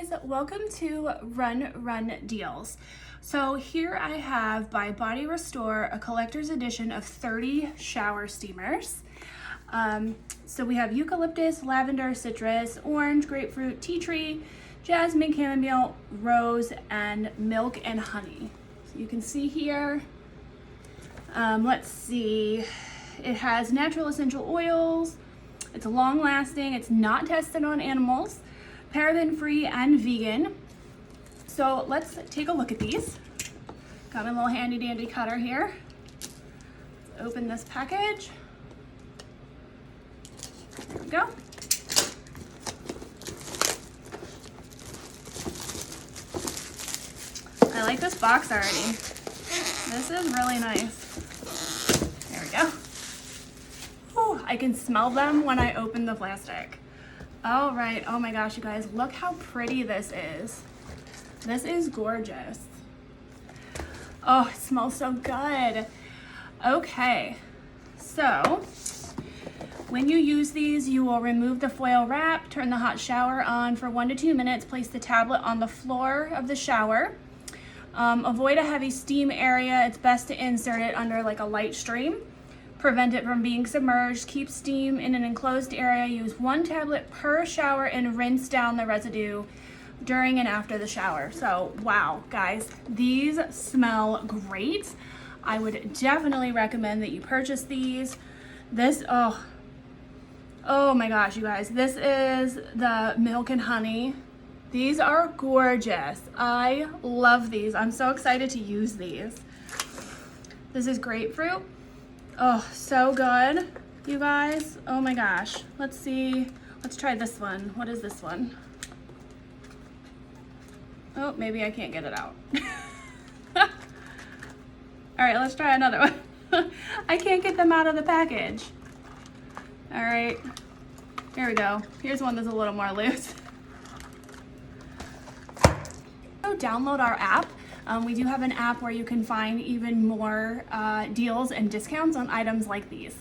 guys, welcome to Run Deals. So here I have by BodyRestore a collector's edition of 30 shower steamers. So we have eucalyptus, lavender, citrus, orange, grapefruit, tea tree, jasmine, chamomile, rose, and milk and honey. So you can see here, let's see, it has natural essential oils, it's long lasting, it's not tested on animals, paraben free and vegan. So let's take a look at these. Got my little handy dandy cutter here. Let's open this package. There we go. I like this box already. This is really nice. There we go. Whew, I can smell them when I open the plastic. All right, oh my gosh, you guys, look how pretty this is. This is gorgeous. Oh, it smells so good. Okay, so when you use these, you will remove the foil wrap, turn the hot shower on for 1 to 2 minutes, place the tablet on the floor of the shower. Avoid a heavy steam area. It's best to insert it under like a light stream. Prevent it from being submerged. Keep steam in an enclosed area. Use 1 tablet per shower and rinse down the residue during and after the shower. So, wow, guys, these smell great. I would definitely recommend that you purchase these. This, oh my gosh, you guys, this is the milk and honey. These are gorgeous. I love these. I'm so excited to use these. This is grapefruit. Oh, so good, you guys. Oh my gosh. Let's see. Let's try this one. What is this one? Oh, maybe I can't get it out. All right, let's try another one. I can't get them out of the package. All right, here we go. Here's one that's a little more loose. So download our app. We do have an app where you can find even more deals and discounts on items like these.